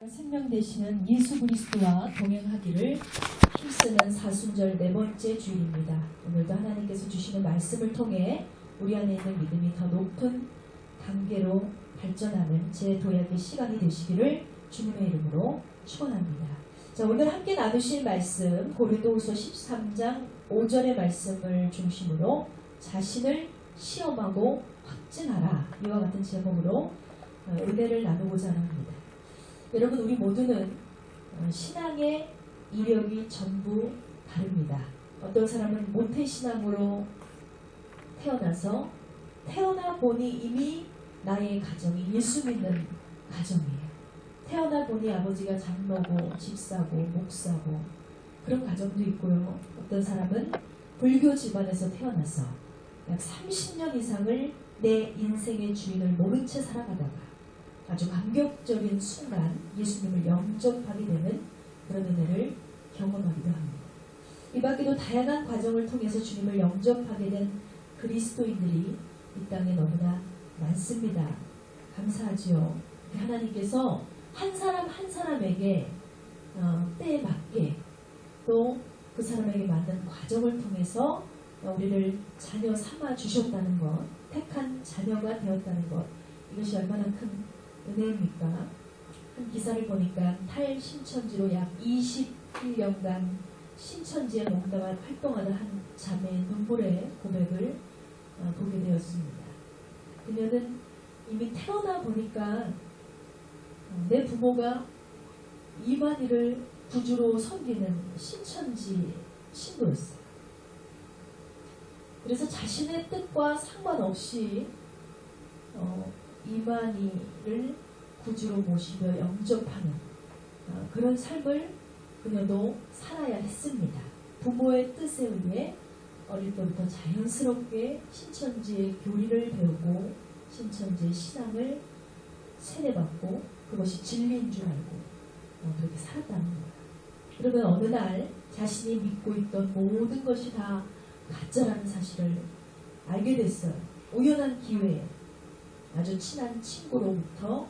생명 되시는 예수 그리스도와 동행하기를 힘쓰는 사순절 네 번째 주일입니다. 오늘도 하나님께서 주시는 말씀을 통해 우리 안에 있는 믿음이 더 높은 단계로 발전하는 제 도약의 시간이 되시기를 주님의 이름으로 축원합니다. 자, 오늘 함께 나누실 말씀 고린도후서 13장 5절의 말씀을 중심으로 자신을 시험하고 확증하라, 이와 같은 제목으로 은혜를 나누고자 합니다. 여러분, 우리 모두는 신앙의 이력이 전부 다릅니다. 어떤 사람은 모태신앙으로 태어나서 태어나 보니 이미 나의 가정이 예수 믿는 가정이에요. 태어나 보니 아버지가 장로고 집사고 목사고 그런 가정도 있고요. 어떤 사람은 불교 집안에서 태어나서 약 30년 이상을 내 인생의 주인을 모른 채 살아가다가 아주 감격적인 순간 예수님을 영접하게 되는 그런 은혜를 경험하기도 합니다. 이 밖에도 다양한 과정을 통해서 주님을 영접하게 된 그리스도인들이 이 땅에 너무나 많습니다. 감사하지요. 하나님께서 한 사람 한 사람에게 때에 맞게 또 그 사람에게 맞는 과정을 통해서 우리를 자녀 삼아 주셨다는 것, 택한 자녀가 되었다는 것, 이것이 얼마나 큰 은혜입니까? 한 기사를 보니까 탈신천지로 약 21년간 신천지에 몸담아 활동하는 한 자매의 눈물의 고백을 보게 되었습니다. 그녀는 이미 태어나 보니까 내 부모가 이만희를 구주로 섬기는 신천지 신도였어요. 그래서 자신의 뜻과 상관없이 이만희를 구주로 모시며 영접하는 그런 삶을 그녀도 살아야 했습니다. 부모의 뜻에 의해 어릴 때부터 자연스럽게 신천지의 교리를 배우고 신천지의 신앙을 세례받고 그것이 진리인 줄 알고 그렇게 살았다는 거예요. 그러면 어느 날 자신이 믿고 있던 모든 것이 다 가짜라는 사실을 알게 됐어요. 우연한 기회에 아주 친한 친구로부터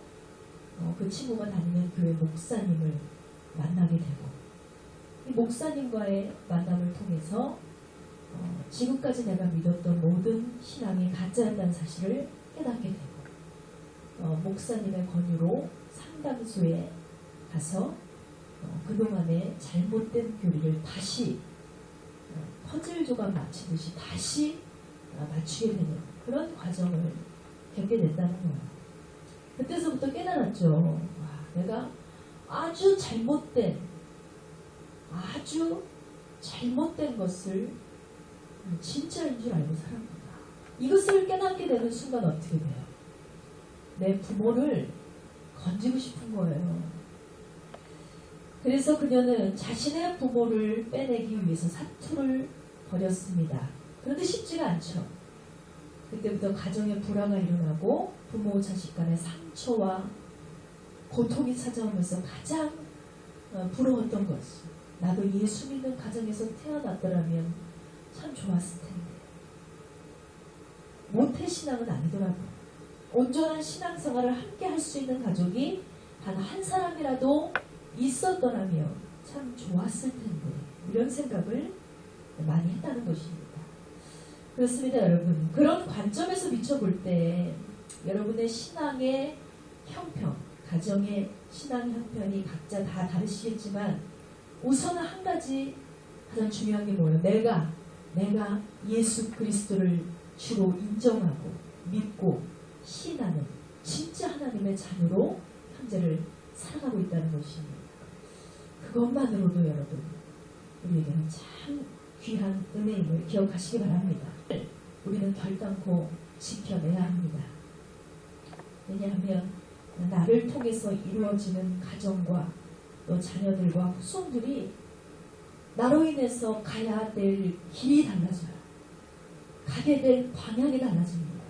그 친구가 다니는 교회 목사님을 만나게 되고, 이 목사님과의 만남을 통해서 지금까지 내가 믿었던 모든 신앙이 가짜였다는 사실을 깨닫게 되고, 목사님의 권유로 상담소에 가서 그동안의 잘못된 교리를 다시 퍼즐 조각 맞추듯이 다시 맞추게 되는 그런 과정을 겪게 됐다는 거예요. 그때서부터 깨달았죠. 내가 아주 잘못된 것을 진짜인 줄 알고 살았구나. 이것을 깨닫게 되는 순간 어떻게 돼요? 내 부모를 건지고 싶은 거예요. 그래서 그녀는 자신의 부모를 빼내기 위해서 사투를 벌였습니다. 그런데 쉽지가 않죠. 그때부터 가정의 불화가 일어나고 부모 자식 간의 상처와 고통이 찾아오면서 가장 부러웠던 것이, 나도 예수 믿는 가정에서 태어났더라면 참 좋았을 텐데. 모태신앙은 아니더라고요. 온전한 신앙생활을 함께 할 수 있는 가족이 단 한 사람이라도 있었더라면 참 좋았을 텐데, 이런 생각을 많이 했다는 것입니다. 그렇습니다, 여러분. 그런 관점에서 비춰볼 때 여러분의 신앙의 형편, 가정의 신앙 형편이 각자 다 다르시겠지만 우선 한 가지 가장 중요한 게 뭐예요? 내가 예수 그리스도를 주로 인정하고 믿고 신하는 진짜 하나님의 자녀로 현재를 살아가고 있다는 것입니다. 그것만으로도 여러분, 우리에게는 참 귀한 은혜임을 기억하시기 바랍니다. 우리는 결단코 지켜내야 합니다. 왜냐하면 나를 통해서 이루어지는 가정과 또 자녀들과 후손들이 나로 인해서 가야 될 길이 달라져요. 가게 될 방향이 달라집니다.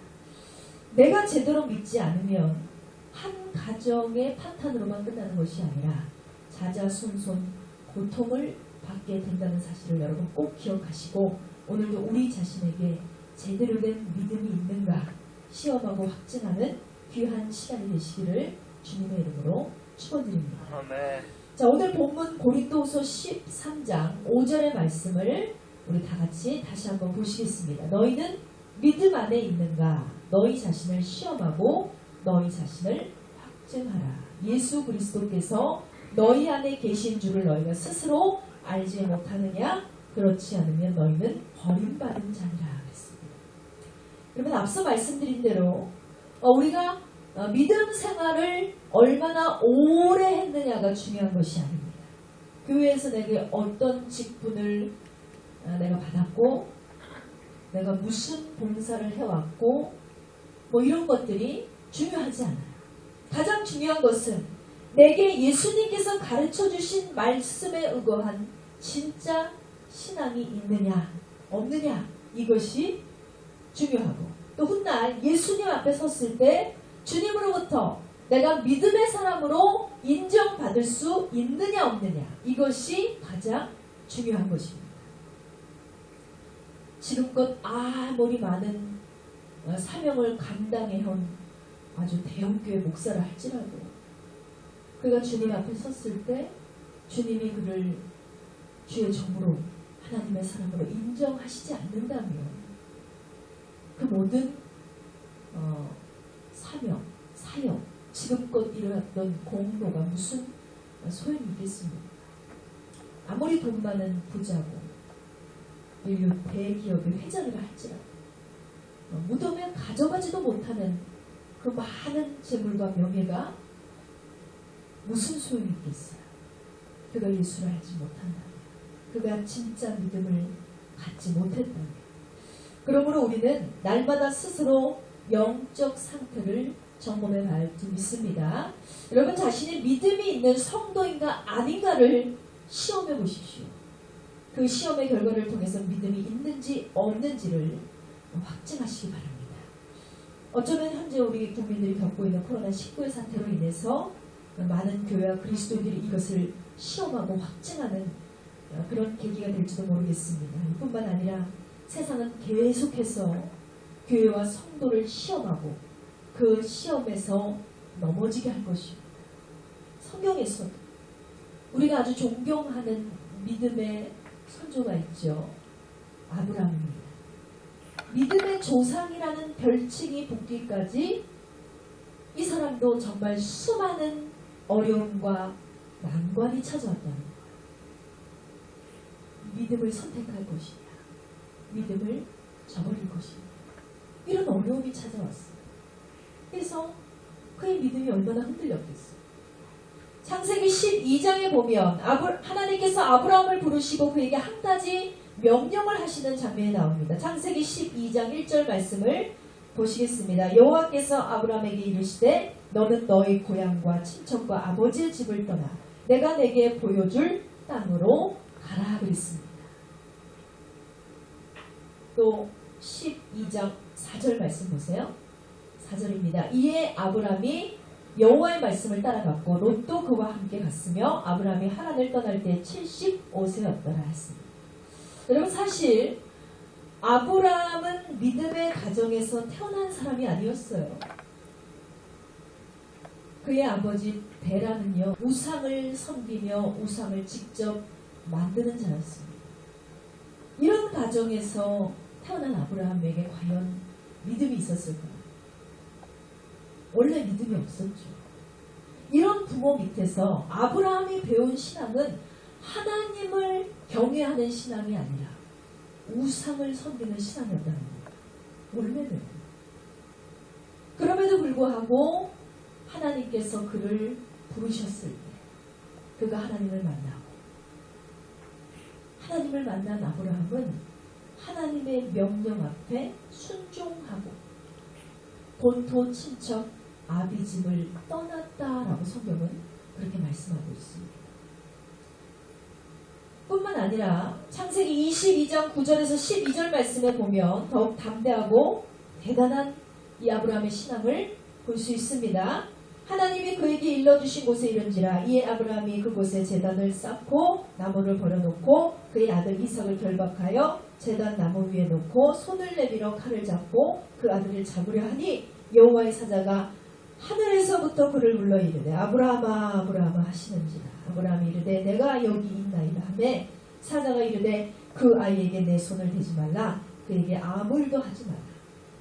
내가 제대로 믿지 않으면 한 가정의 파탄으로만 끝나는 것이 아니라 자자손손 고통을 받게 된다는 사실을 여러분 꼭 기억하시고, 오늘도 우리 자신에게 제대로 된 믿음이 있는가 시험하고 확증하는 귀한 시간이 되시기를 주님의 이름으로 축원드립니다. 아멘. 자, 오늘 본문 고린도후서 13장 5절의 말씀을 우리 다 같이 다시 한번 보시겠습니다. 너희는 믿음 안에 있는가? 너희 자신을 시험하고 너희 자신을 확증하라. 예수 그리스도께서 너희 안에 계신 줄을 너희가 스스로 알지 못하느냐? 그렇지 않으면 너희는 버림받은 자니라 그랬습니다. 그러면 앞서 말씀드린 대로 우리가 믿음 생활을 얼마나 오래 했느냐가 중요한 것이 아닙니다. 교회에서 내게 어떤 직분을 내가 받았고 내가 무슨 봉사를 해왔고 뭐 이런 것들이 중요하지 않아요. 가장 중요한 것은 내게 예수님께서 가르쳐 주신 말씀에 의거한 진짜 신앙이 있느냐 없느냐 이것이 중요하고 또 훗날 예수님 앞에 섰을 때 주님으로부터 내가 믿음의 사람으로 인정받을 수 있느냐 없느냐 이것이 가장 중요한 것입니다. 지금껏 아무리 많은 사명을 감당해온 아주 대형교회 목사를 할지라도 그가 주님 앞에 섰을 때 주님이 그를 주의 종으로 하나님의 사람으로 인정하시지 않는다면 그 모든 사명, 사역, 지금껏 이루었던 공로가 무슨 소용이 있겠습니까? 아무리 돈 많은 부자고 인류 대기업의 회장이라 할지라도 무덤에 가져가지도 못하는 그 많은 재물과 명예가 무슨 소용이 있겠어요? 그가 예수를 알지 못한다면, 그가 진짜 믿음을 갖지 못했다면. 그러므로 우리는 날마다 스스로 영적 상태를 점검해 봐야 할 줄 믿습니다. 여러분 자신이 믿음이 있는 성도인가 아닌가를 시험해 보십시오. 그 시험의 결과를 통해서 믿음이 있는지 없는지를 확증하시기 바랍니다. 어쩌면 현재 우리 국민들이 겪고 있는 코로나19의 사태로 인해서 많은 교회와 그리스도인들이 이것을 시험하고 확증하는 그런 계기가 될지도 모르겠습니다. 뿐만 아니라 세상은 계속해서 교회와 성도를 시험하고 그 시험에서 넘어지게 할 것입니다. 성경에서도 우리가 아주 존경하는 믿음의 선조가 있죠. 아브라함입니다. 믿음의 조상이라는 별칭이 붙기까지 이 사람도 정말 수많은 어려움과 난관이 찾아왔다는 거예요. 믿음을 선택할 것이냐, 믿음을 저버릴 것이냐, 이런 어려움이 찾아왔어요. 그래서 그의 믿음이 얼마나 흔들렸겠어요. 창세기 12장에 보면 하나님께서 아브라함을 부르시고 그에게 한 가지 명령을 하시는 장면이 나옵니다. 창세기 12장 1절 말씀을 보시겠습니다. 여호와께서 아브라함에게 이르시되 너는 너의 고향과 친척과 아버지의 집을 떠나 내가 내게 보여줄 땅으로 가라 그랬습니다. 또 12장 4절 말씀 보세요. 4절입니다. 이에 아브라함이 여호와의 말씀을 따라갔고 롯도 그와 함께 갔으며 아브라함이 하란을 떠날 때 75세였더라 했습니다. 여러분 사실 아브라함은 믿음의 가정에서 태어난 사람이 아니었어요. 그의 아버지 데라는요 우상을 섬기며 우상을 직접 만드는 자였습니다. 이런 가정에서 태어난 아브라함에게 과연 믿음이 있었을까요? 원래 믿음이 없었죠. 이런 부모 밑에서 아브라함이 배운 신앙은 하나님을 경외하는 신앙이 아니라 우상을 섬기는 신앙이었다는 겁니다. 원래는. 그럼에도 불구하고 하나님께서 그를 부르셨을 때 그가 하나님을 만나고 하나님을 만난 아브라함은 하나님의 명령 앞에 순종하고 본토 친척 아비집을 떠났다라고 성경은 그렇게 말씀하고 있습니다. 뿐만 아니라 창세기 22장 9절에서 12절 말씀에 보면 더욱 담대하고 대단한 이 아브라함의 신앙을 볼 수 있습니다. 하나님이 그에게 일러주신 곳에 이른지라 이에 아브라함이 그곳에 제단을 쌓고 나무를 버려놓고 그의 아들 이삭을 결박하여 제단 나무 위에 놓고 손을 내밀어 칼을 잡고 그 아들을 잡으려 하니 여호와의 사자가 하늘에서부터 그를 불러 이르되 아브라함아 아브라함아 하시는지라. 아브라함이 이르되 내가 여기 있나이다 하매 사자가 이르되 그 아이에게 내 손을 대지 말라. 그에게 아무 일도 하지 마라.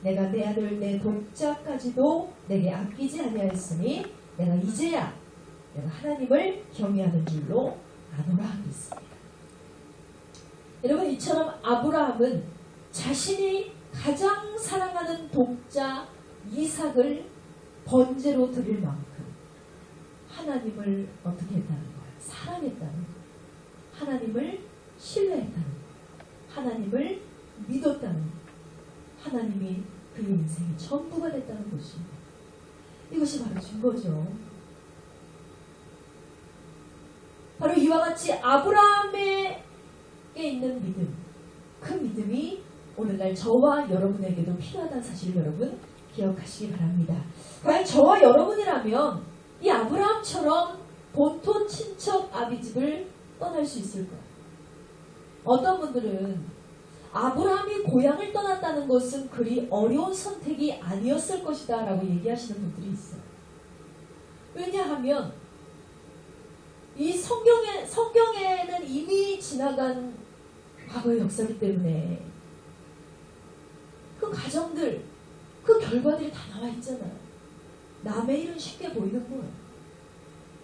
내가 내 아들 내 독자까지도 내게 아끼지 아니하였으니 내가 이제야 내가 하나님을 경외하는 줄로 아노라 하겠습니다. 여러분, 이처럼 아브라함은 자신이 가장 사랑하는 독자 이삭을 번제로 드릴 만큼 하나님을 어떻게 했다는 거야? 사랑했다는 거야. 하나님을 신뢰했다는 거야. 하나님을 믿었다는 거야. 하나님이 그의 인생이 전부가 됐다는 것입니다. 이것이 바로 증거죠. 바로 이와 같이 아브라함에게 있는 믿음, 그 믿음이 오늘날 저와 여러분에게도 필요하다는 사실을 여러분 기억하시기 바랍니다. 과연 저와 여러분이라면 이 아브라함처럼 본토 친척 아비집을 떠날 수 있을까요? 어떤 분들은 아브라함이 고향을 떠났다는 것은 그리 어려운 선택이 아니었을 것이다 라고 얘기하시는 분들이 있어요. 왜냐하면 이 성경에는 이미 지나간 과거의 역사이기 때문에 그 가정들, 그 결과들이 다 나와 있잖아요. 남의 일은 쉽게 보이는 거예요.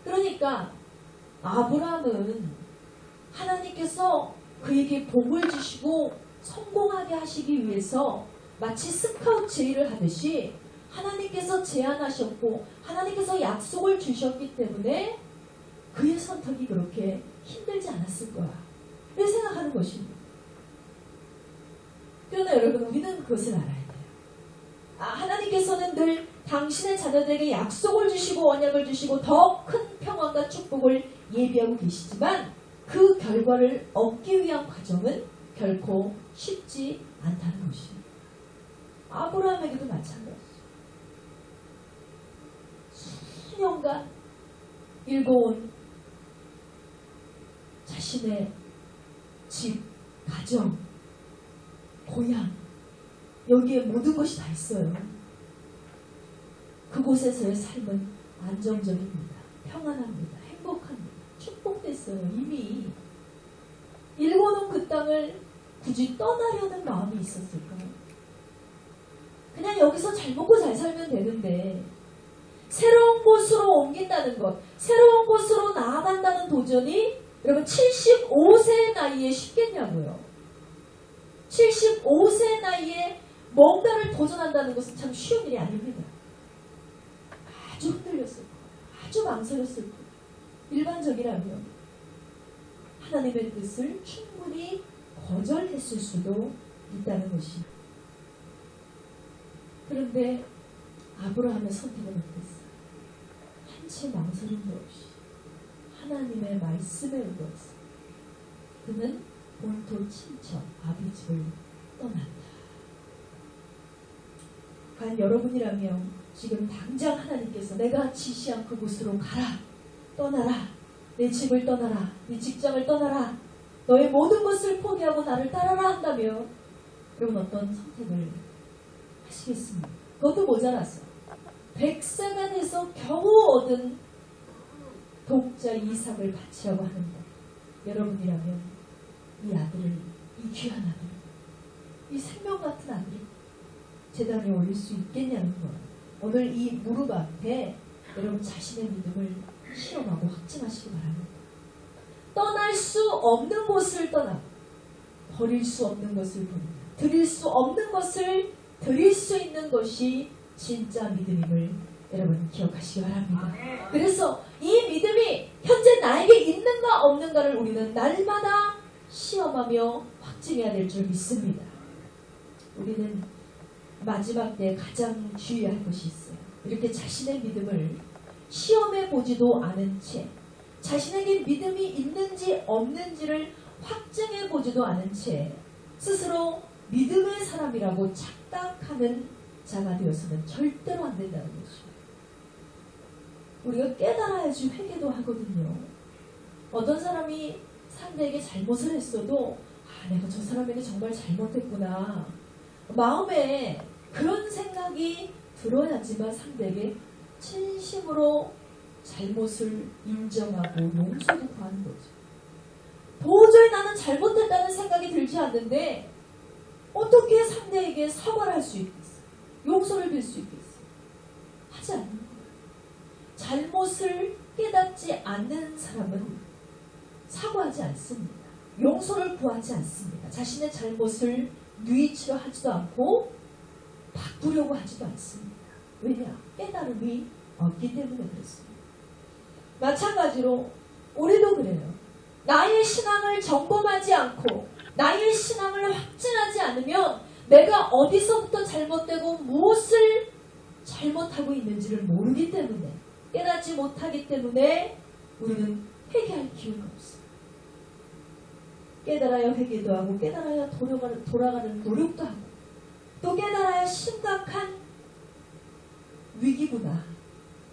그러니까 아브라함은 하나님께서 그에게 복을 주시고 성공하게 하시기 위해서 마치 스카우트 제의를 하듯이 하나님께서 제안하셨고 하나님께서 약속을 주셨기 때문에 그의 선택이 그렇게 힘들지 않았을 거야. 이렇게 생각하는 것입니다. 그러나 여러분, 우리는 그것을 알아야 돼요. 하나님께서는 늘 당신의 자녀들에게 약속을 주시고 언약을 주시고 더 큰 평안과 축복을 예비하고 계시지만 그 결과를 얻기 위한 과정은 결코 쉽지 않다는 것입니다. 아브라함에게도 마찬가지죠. 수년간 일궈온 자신의 집, 가정, 고향, 여기에 모든 것이 다 있어요. 그곳에서의 삶은 안정적입니다. 평안합니다. 행복합니다. 축복됐어요. 이미 일궈놓은 그 땅을 굳이 떠나려는 마음이 있었을까요? 그냥 여기서 잘 먹고 잘 살면 되는데 새로운 곳으로 옮긴다는 것, 새로운 곳으로 나아간다는 도전이 여러분 75세 나이에 쉽겠냐고요. 75세 나이에 뭔가를 도전한다는 것은 참 쉬운 일이 아닙니다. 아주 흔들렸을 거예요. 아주 망설였을 거예요. 일반적이라면 하나님의 뜻을 충분히 거절했을 수도 있다는 것입니다. 그런데 아브라함의 선택은 어땠어요? 한치 망설임도 없이 하나님의 말씀에 의거해서 그는 본토 친척 아비집을 떠난다. 과연 여러분이라면 지금 당장 하나님께서 내가 지시한 그곳으로 가라, 떠나라, 내 집을 떠나라, 네 직장을 떠나라, 너의 모든 것을 포기하고 나를 따라라 한다면 여러분 어떤 선택을 하시겠습니까? 그것도 모자라서 100세가 돼서 겨우 얻은 독자 이삭을 바치라고 하는데 여러분이라면 이 아들을, 이 귀한 아들, 이 생명 같은 아들을 제단에 올릴 수 있겠냐는 거예요. 오늘 이 무릎 앞에 여러분 자신의 믿음을 시험하고 확증하시기 바랍니다. 떠날 수 없는 곳을 떠나 버릴 수 없는 것을 버린다. 드릴 수 없는 것을 드릴 수 있는 것이 진짜 믿음임을 여러분 기억하시기 바랍니다. 그래서 이 믿음이 현재 나에게 있는가 없는가를 우리는 날마다 시험하며 확증해야 될 줄 믿습니다. 우리는 마지막 때 가장 주의할 것이 있어요. 이렇게 자신의 믿음을 시험해 보지도 않은 채 자신에게 믿음이 있는지 없는지를 확증해 보지도 않은 채 스스로 믿음의 사람이라고 착각하는 자가 되어서는 절대로 안 된다는 것입니다. 우리가 깨달아야지 회개도 하거든요. 어떤 사람이 상대에게 잘못을 했어도 내가 저 사람에게 정말 잘못했구나. 마음에 그런 생각이 들어야지만 상대에게 진심으로 잘못을 인정하고 용서도 구하는 거죠. 도저히 나는 잘못했다는 생각이 들지 않는데 어떻게 상대에게 사과를 할 수 있겠어? 용서를 빌 수 있겠어? 하지 않는 거예요. 잘못을 깨닫지 않는 사람은 사과하지 않습니다. 용서를 구하지 않습니다. 자신의 잘못을 뉘우치려 하지도 않고 바꾸려고 하지도 않습니다. 왜냐? 깨달음이 없기 때문에 그렇습니다. 마찬가지로 우리도 그래요. 나의 신앙을 점검하지 않고 나의 신앙을 확증하지 않으면 내가 어디서부터 잘못되고 무엇을 잘못하고 있는지를 모르기 때문에, 깨닫지 못하기 때문에 우리는 회개할 기회가 없어요. 깨달아야 회개도 하고 깨달아야 돌아가는 노력도 하고 또 깨달아야 심각한 위기구나,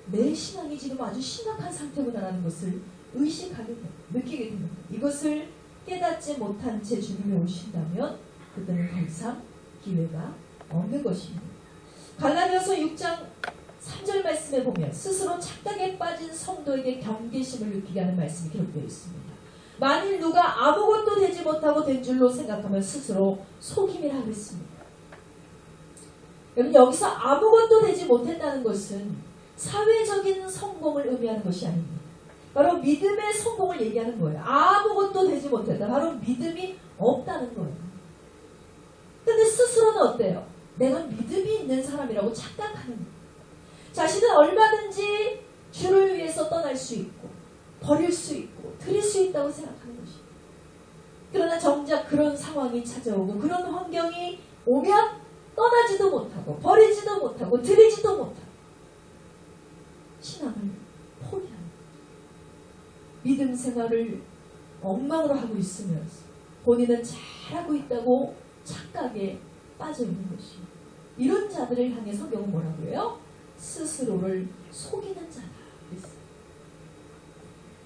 내 신앙이 지금 아주 심각한 상태구나라는 것을 의식하게 됩니다. 느끼게 됩니다. 이것을 깨닫지 못한 채 주님이 오신다면 그들은 더 이상 기회가 없는 것입니다. 갈라디아서 6장 3절 말씀에 보면 스스로 착각에 빠진 성도에게 경계심을 느끼게 하는 말씀이 기록되어 있습니다. 만일 누가 아무것도 되지 못하고 된 줄로 생각하면 스스로 속임이라 하고 있습니다. 여러분, 여기서 아무것도 되지 못했다는 것은 사회적인 성공을 의미하는 것이 아닙니다. 바로 믿음의 성공을 얘기하는 거예요. 아무것도 되지 못했다. 바로 믿음이 없다는 거예요. 근데 스스로는 어때요? 내가 믿음이 있는 사람이라고 착각하는 거예요. 자신은 얼마든지 주를 위해서 떠날 수 있고 버릴 수 있고 드릴 수 있다고 생각하는 것입니다. 그러나 정작 그런 상황이 찾아오고 그런 환경이 오면 떠나지도 못하고 버리지도 못하고 드리지도 못하고 신앙을 포기합니다. 믿음 생활을 엉망으로 하고 있으면서 본인은 잘하고 있다고 착각에 빠져 있는 것입니다. 이런 자들을 향해 성경은 뭐라고 해요? 스스로를 속이는 자다 그랬어요.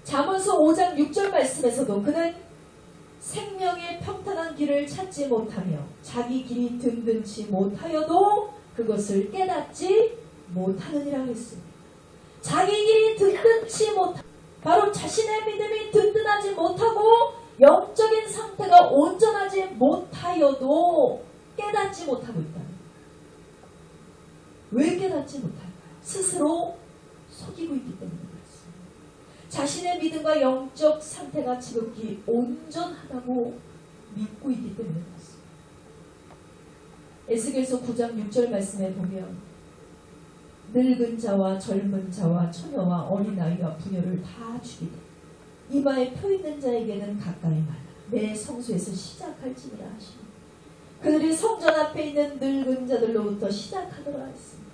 잠언서 5장 6절 말씀에서도 그는 생명의 평탄한 길을 찾지 못하며 자기 길이 든든치 못하여도 그것을 깨닫지 못하느니라 했습니다. 자기 길이 든든치 못하, 바로 자신의 믿음이 든든하지 못하고 영적인 상태가 온전하지 못하여도 깨닫지 못하고 있다. 왜 깨닫지 못할까요? 스스로 속이고 있기 때문에 그렇습니다. 자신의 믿음과 영적 상태가 지극히 온전하다고 믿고 있기 때문에 그렇습니다. 에스겔서 9장 6절 말씀에 보면 늙은 자와 젊은 자와 처녀와 어린아이와 부녀를 다 죽이되 이마에 표 있는 자에게는 가까이 마라. 내 성소에서 시작할지니라 하시니 그들이 성전 앞에 있는 늙은 자들로부터 시작하더라 했습니다.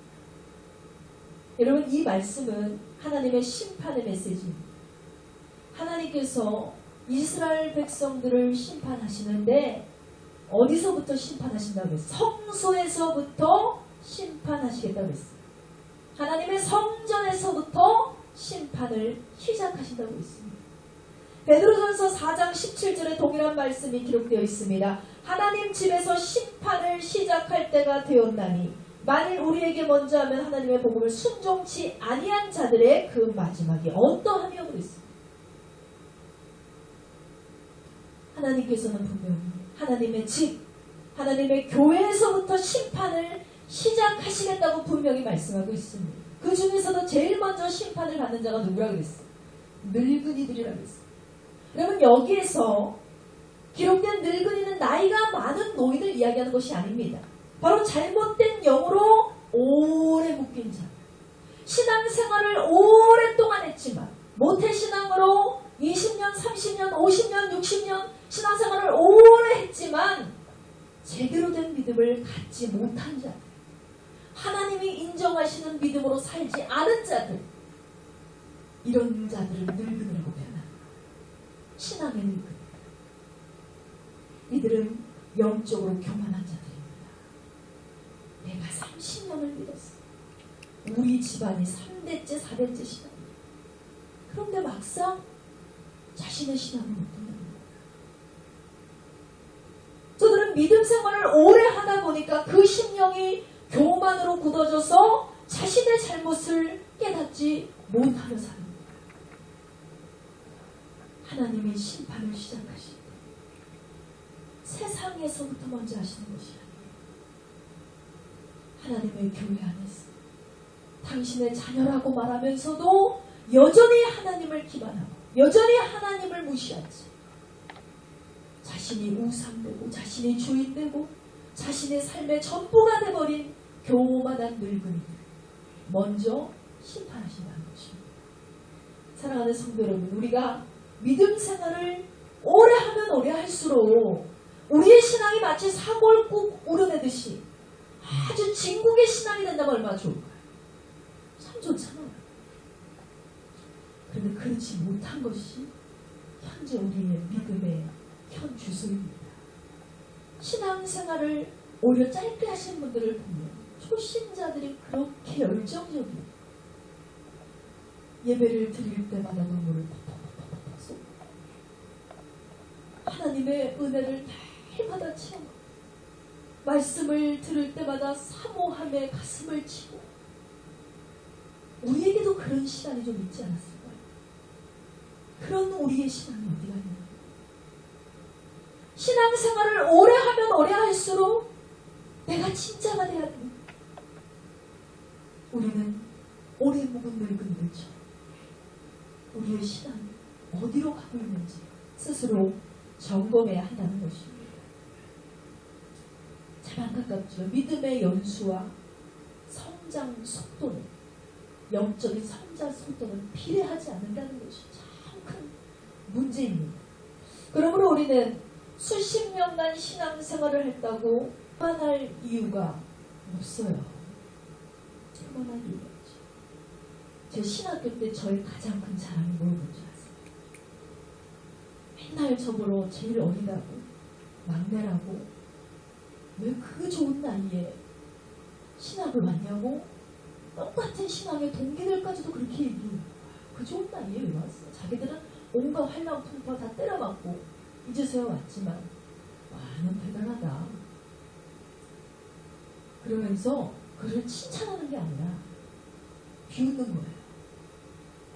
여러분, 이 말씀은 하나님의 심판의 메시지입니다. 하나님께서 이스라엘 백성들을 심판하시는데 어디서부터 심판하신다고 했어요? 성소에서부터 심판하시겠다고 했어요. 하나님의 성전에서부터 심판을 시작하신다고 했습니다. 베드로전서 4장 17절에 동일한 말씀이 기록되어 있습니다. 하나님 집에서 심판을 시작할 때가 되었나니 만일 우리에게 먼저 하면 하나님의 복음을 순종치 아니한 자들의 그 마지막이 어떠하며 그랬습니다. 하나님께서는 분명히 하나님의 집, 하나님의 교회에서부터 심판을 시작하시겠다고 분명히 말씀하고 있습니다. 그 중에서도 제일 먼저 심판을 받는 자가 누구라고 그랬어요? 늙은이들이라고 했어요. 여러분, 여기에서 기록된 늙은이는 나이가 많은 노인을 이야기하는 것이 아닙니다. 바로 잘못된 영으로 오래 묶인 자, 신앙생활을 오랫동안 했지만 모태신앙으로 20년, 30년, 50년, 60년 신앙생활을 오래 했지만 제대로 된 믿음을 갖지 못한 자들, 하나님이 인정하시는 믿음으로 살지 않은 자들, 이런 자들을 늙은이라고 표현합니다. 신앙의 늙은이. 이들은 영적으로 교만한 자들입니다. 내가 30년을 믿었어. 우리 집안이 3대째, 4대째 신앙입니다. 그런데 막상 자신의 신앙을 못 듣는 거예요. 저들은 믿음 생활을 오래 하다 보니까 그 심령이 교만으로 굳어져서 자신의 잘못을 깨닫지 못하며 사는 거예요. 하나님이 심판을 시작하실 때 세상에서부터 먼저 하시는 것이 아니에요. 하나님의 교회 안에서 당신의 자녀라고 말하면서도 여전히 하나님을 기반하고 여전히 하나님을 무시하지, 자신이 우상되고 자신이 주인되고 자신의 삶의 전부가 돼버린 교만한 늙은이들 먼저 심판하신다는 것입니다. 사랑하는 성도 여러분, 우리가 믿음 생활을 오래 하면 오래 할수록 우리의 신앙이 마치 사골 꾹 우려내듯이 아주 진국의 신앙이 된다면 얼마나 좋을까요? 참 좋잖아요. 그런데 그렇지 못한 것이 현재 우리의 믿음의 현 주소입니다. 신앙생활을 오히려 짧게 하시는 분들을 보면 초신자들이 그렇게 열정적이에요. 예배를 드릴 때마다 눈물을 퍽퍽퍽퍽 쏟고 하나님의 은혜를 날마다 체험하고 말씀을 들을 때마다 사모함에 가슴을 치고, 우리에게도 그런 시간이 좀 있지 않았을까요? 그런 우리의 신앙이 어디가 있나요? 신앙생활을 오래 하면 오래 할수록 내가 진짜가 돼야 됩니다. 우리는 오래 묵은 늙은이들처럼 우리의 신앙이 어디로 가고 있는지 스스로 점검해야 한다는 것입니다. 참 안타깝죠. 믿음의 연수와 성장 속도는, 영적인 성장 속도는 비례하지 않는다는 것이 참 큰 문제입니다. 그러므로 우리는 수십 년간 신앙생활을 했다고 그만할 이유가 없어요. 그만할 이유가 없죠. 제 신학교 때 저의 가장 큰 자랑이 뭔지 아세요? 맨날 저보러 제일 어리다고, 막내라고, 왜 그 좋은 나이에 신학을 왔냐고, 똑같은 신앙의 동기들까지도 그렇게 얘기해요. 그 좋은 나이에 왜 왔어? 자기들은 온갖 활랑풍파 다 때려맞고 이제서야 왔지만, 와, 넌 대단하다. 그러면서 그를 칭찬하는 게 아니라 비웃는 거예요.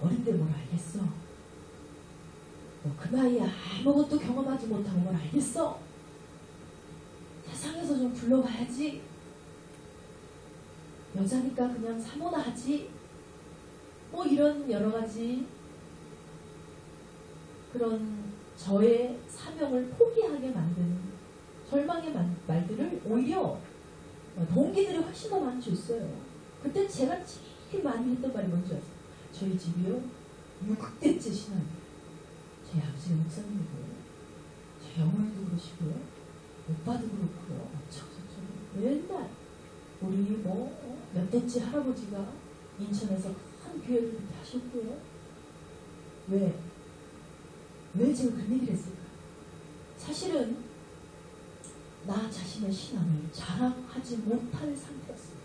어린데 뭘 알겠어? 너 그 나이에 아무것도 경험하지 못하고 뭘 알겠어? 세상에서 좀 굴러가야지. 여자니까 그냥 사모나 하지. 뭐 이런 여러 가지 그런 저의 사명을 포기하게 만드는 절망의 말들을 오히려 동기들이 훨씬 더 많이 줬어요. 그때 제가 제일 많이 했던 말이 뭔지 아세요? 저희 집이요 6대째 신앙이에요. 제 아버지가 목사님이고요, 제 어머니도 그러시고요, 오빠도 그렇고요. 맨날 우리 몇 대째 할아버지가 인천에서 큰 교회를 그렇게 하셨고요. 왜 제가 그런 얘기를 했을까요? 사실은 나 자신의 신앙을 자랑하지 못할 상태였습니다.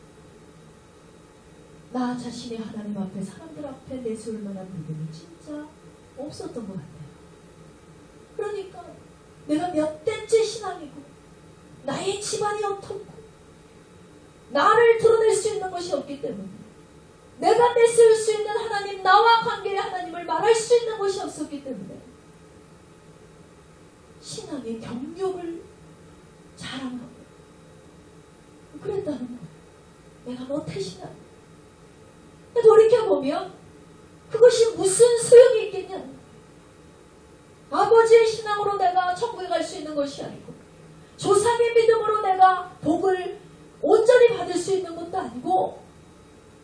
나 자신의 하나님 앞에, 사람들 앞에 내세울 만한 믿음이 진짜 없었던 것 같아요. 그러니까 내가 몇 대째 신앙이고 나의 집안이 어떻고 나를 드러낼 수 있는 것이 없기 때문에, 내가 내세울 수 있는 하나님, 나와 관계의 하나님을 말할 수 있는 것이 없었기 때문에 신앙의 경력을 자랑하고 그랬다는 거예요. 내가 못해 신앙. 돌이켜보면 그것이 무슨 소용이 있겠냐. 아버지의 신앙으로 내가 천국에 갈 수 있는 것이 아니고, 조상의 믿음으로 내가 복을 온전히 받을 수 있는 것도 아니고,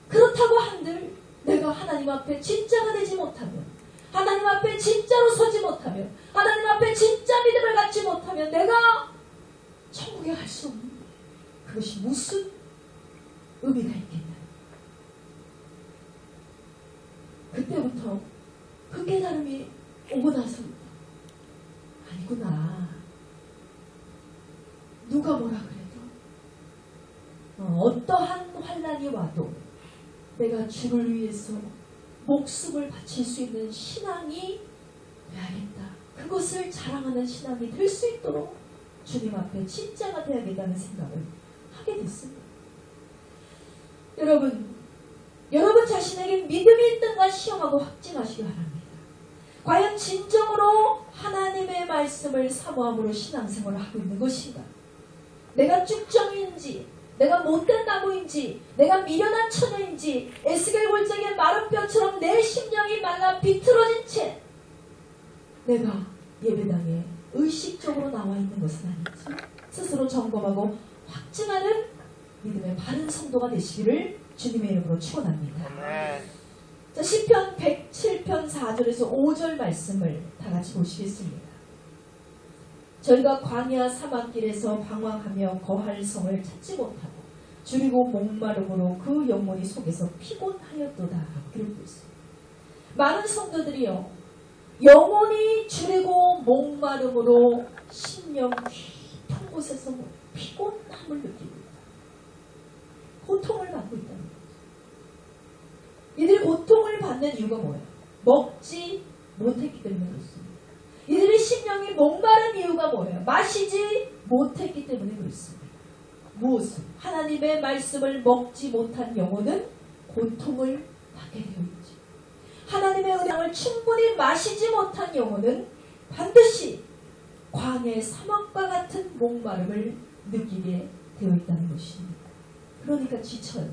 그렇다고 한들 내가 하나님 앞에 진짜가 되지 못하면, 하나님 앞에 진짜로 서지 못하면, 하나님 앞에 진짜 믿음을 갖지 못하면 내가 천국에 갈 수 없는 거예요. 그것이 무슨 의미가 있겠나요? 그때부터 그 깨달음이 오고 나서부터, 아니구나, 누가 뭐라 그래도 어떠한 환난이 와도 내가 주를 위해서 목숨을 바칠 수 있는 신앙이 돼야겠다. 그것을 자랑하는 신앙이 될 수 있도록 주님 앞에 진짜가 돼야겠다는 생각을 하게 됐습니다. 여러분, 여러분 자신에게 믿음이 있던가 시험하고 확증하시기 바랍니다. 과연 진정으로 하나님의 말씀을 사모함으로 신앙생활을 하고 있는 것인가? 내가 쭉정인지, 내가 못된 나무인지, 내가 미련한 처녀인지, 에스겔 골짜기의 마른 뼈처럼 내 심령이 말라 비틀어진 채 내가 예배당에 의식적으로 나와 있는 것은 아닌지 스스로 점검하고 확증하는 믿음의 바른 성도가 되시기를 주님의 이름으로 축원합니다. 자, 시편 107편 4절에서 5절 말씀을 다 같이 보시겠습니다. 저희가 광야 사막길에서 방황하며 거할 성을 찾지 못하고 줄이고 목마름으로 그 영혼이 속에서 피곤하였도다. 기록되어 있습니다. 많은 성도들이요, 영혼이 줄이고 목마름으로 심령 깊은 곳에서 피곤함을 느끼고 있다. 고통을 받고 있다는 거죠. 이들이 고통을 받는 이유가 뭐예요? 먹지 못했기 때문에 그렇습니다. 이들의 심령이 목마른 이유가 뭐예요? 마시지 못했기 때문에 그렇습니다. 무엇을? 하나님의 말씀을 먹지 못한 영혼은 고통을 받게 되어 있죠. 하나님의 은혜를 충분히 마시지 못한 영혼은 반드시 광야의 사막과 같은 목마름을 느끼게 되어 있다는 것입니다. 그러니까 지쳐요.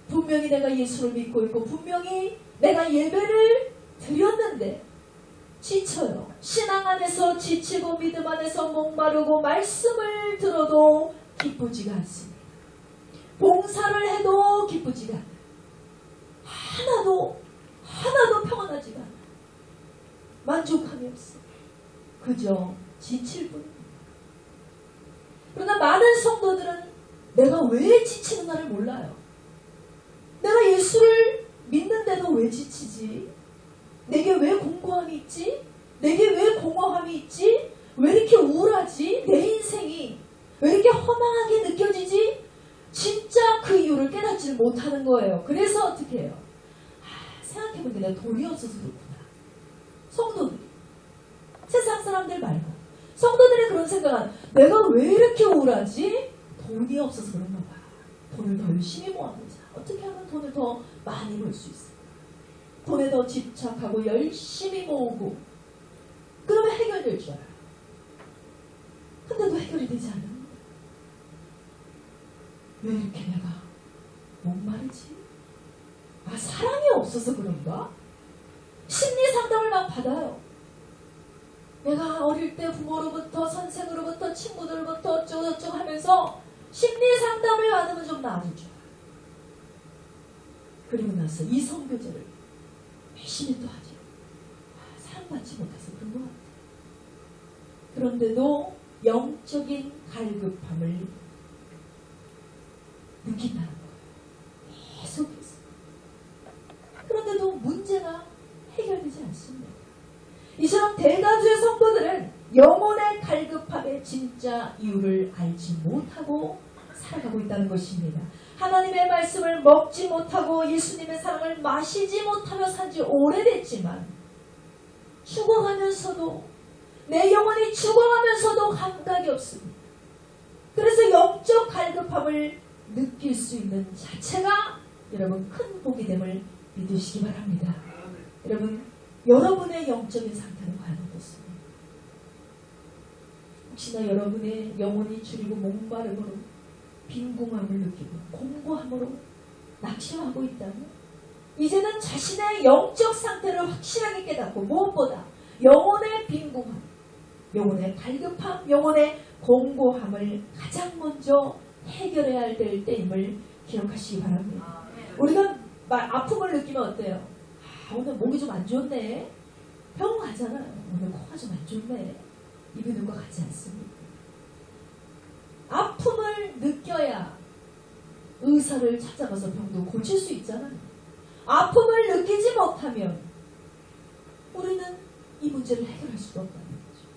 분명히 내가 예수를 믿고 있고 분명히 내가 예배를 드렸는데 지쳐요. 신앙 안에서 지치고 믿음 안에서 목마르고 말씀을 들어도 기쁘지가 않습니다. 봉사를 해도 기쁘지가 않아요. 하나도 평안하지가 않아요. 만족함이 없어요. 그저 지칠 뿐입니다. 그러나 많은 성도들은 내가 왜 지치는가를 몰라요. 내가 예수를 믿는데도 왜 지치지? 내게 왜 공고함이 있지? 내게 왜 공허함이 있지? 왜 이렇게 우울하지? 내 인생이 왜 이렇게 허망하게 느껴지지? 진짜 그 이유를 깨닫지를 못하는 거예요. 그래서 어떻게 해요? 생각해보니까 내가 돈이 없어서 그렇구나. 성도들이, 세상 사람들 말고 성도들의 그런 생각은 내가 왜 이렇게 우울하지? 돈이 없어서 그런가 봐. 돈을 더 열심히 모아보자. 어떻게 하면 돈을 더 많이 벌 수 있을까? 돈에 더 집착하고 열심히 모으고 그러면 해결될 줄 알아요. 근데도 해결이 되지 않습니다. 왜 이렇게 내가 목마르지? 사랑이 없어서 그런가? 심리 상담을 막 받아요. 내가 어릴 때 부모로부터 선생으로부터 친구들로부터 어쩌고저쩌고 하면서 심리 상담을 받으면 좀 나아질 줄 알아요. 그리고 나서 이 선교제를 열심히 또 하죠. 사랑받지 못해서 그런 것 같아요. 그런데도 영적인 갈급함을 느낀다는 거예요. 계속해서. 그런데도 문제가 해결되지 않습니다. 이처럼 대다수의 성도들은 영혼의 갈급함의 진짜 이유를 알지 못하고 살아가고 있다는 것입니다. 하나님의 말씀을 먹지 못하고 예수님의 사랑을 마시지 못하며 산지 오래됐지만 죽어가면서도 내 영혼이 죽어가면서도 감각이 없습니다. 그래서 영적 갈급함을 느낄 수 있는 자체가 여러분 큰 복이 됨을 믿으시기 바랍니다. 여러분, 여러분의 영적인 상태는 과연 어떻습니까? 혹시나 여러분의 영혼이 줄이고 목마름으로 빈궁함을 느끼고 공고함으로 낙심하고 있다면 이제는 자신의 영적 상태를 확실하게 깨닫고 무엇보다 영혼의 빈궁함, 영혼의 갈급함, 영혼의 공고함을 가장 먼저 해결해야 할 때임을 기억하시기 바랍니다. 우리가 아픔을 느끼면 어때요? 오늘 목이 좀 안 좋네. 병원 가잖아요. 오늘 코가 좀 안 좋네. 입이 눈과 같지 않습니다. 아픔을 느껴야 의사를 찾아가서 병도 고칠 수 있잖아요. 아픔을 느끼지 못하면 우리는 이 문제를 해결할 수가 없다는 거죠.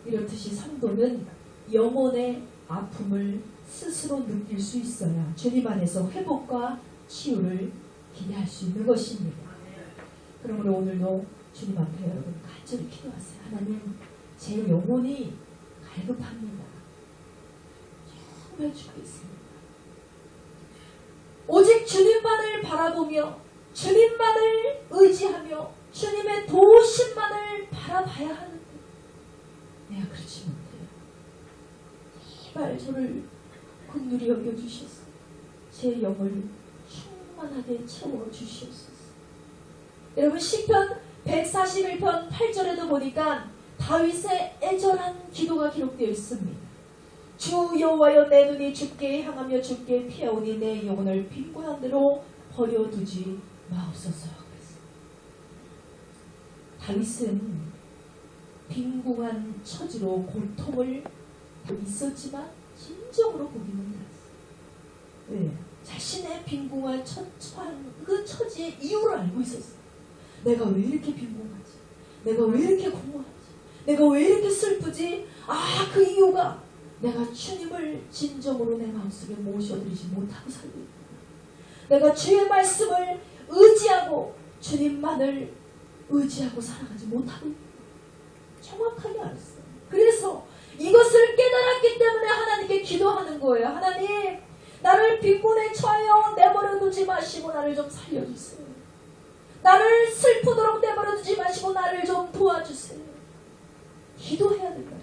이렇듯이 성도는 영혼의 아픔을 스스로 느낄 수 있어야 주님 안에서 회복과 치유를 기대할 수 있는 것입니다. 그러므로 오늘도 주님 앞에 여러분 간절히 기도하세요. 하나님, 제 영혼이 갈급합니다. 정말 죽겠습니다. 오직 주님만을 바라보며 주님만을 의지하며 주님의 도우심만을 바라봐야 하는데 내가 그렇지 못해요. 제발 저를 긍휼히 여겨주셔서 제 영을 충만하게 채워주시옵소서. 여러분 시편 141편 8절에도 보니까 다윗의 애절한 기도가 기록되어 있습니다. 주 여호와여 내 눈이 주께 향하며 주께 피하오니 내 영혼을 빈곤한 대로 버려두지 마옵소서. 다윗은 빈궁한 처지로 고통을 있었지만 진정으로 고기는 않았어요. 왜? 자신의 빈궁한 그 처지의 이유를 알고 있었어요. 내가 왜 이렇게 빈궁하지? 내가 왜 이렇게 공허하지? 내가 왜 이렇게 슬프지? 그 이유가 내가 주님을 진정으로 내 마음속에 모셔드리지 못하고 살고 있구나. 내가 주의 말씀을 의지하고 주님만을 의지하고 살아가지 못하고 있구나. 정확하게 알았어요. 그래서 이것을 깨달았기 때문에 하나님께 기도하는 거예요. 하나님, 나를 빈곤에 처하여 내버려두지 마시고 나를 좀 살려주세요. 나를 슬프도록 내버려두지 마시고 나를 좀 도와주세요. 기도해야 된다.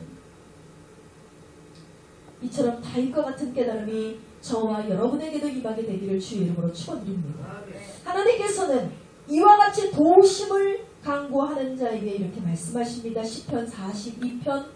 이처럼 다윗과 같은 깨달음이 저와 여러분에게도 임하게 되기를 주의 이름으로 축원드립니다. 하나님께서는 이와 같이 도우심을 강구하는 자에게 이렇게 말씀하십니다. 시편 42편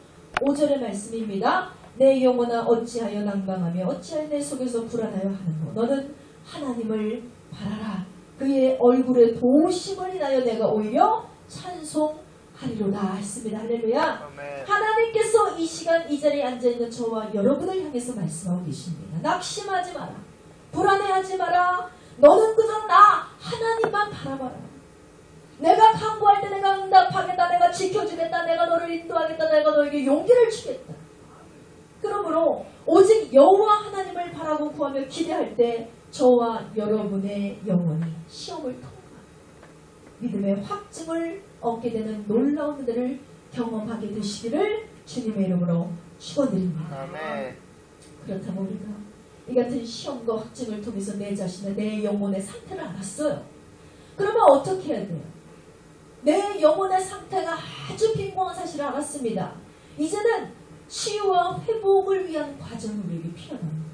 5절의 말씀입니다. 내 영혼아 어찌하여 낭망하며 어찌하여 내 속에서 불안하여 하는고 너는 하나님을 바라라. 그의 얼굴에 도우심을 인하여 내가 오히려 찬송하리로다 했습니다. 할렐루야. 하나님께서 이 시간 이 자리에 앉아있는 저와 여러분을 향해서 말씀하고 계십니다. 낙심하지 마라. 불안해하지 마라. 너는 그저 나 하나님만 바라봐라. 내가 간구할 때 내가 응답하겠다. 내가 지켜주겠다. 내가 너를 인도하겠다. 내가 너에게 용기를 주겠다. 그러므로 오직 여호와 하나님을 바라고 구하며 기대할 때 저와 여러분의 영혼이 시험을 통과하고 믿음의 확증을 얻게 되는 놀라운 은혜를 경험하게 되시기를 주님의 이름으로 축원드립니다. 그렇다면 우리가 이 같은 시험과 확증을 통해서 내 자신의 내 영혼의 상태를 알았어요. 그러면 어떻게 해야 돼요? 내 영혼의 상태가 아주 빈곤한 사실을 알았습니다. 이제는 치유와 회복을 위한 과정이 우리에게 필요합니다.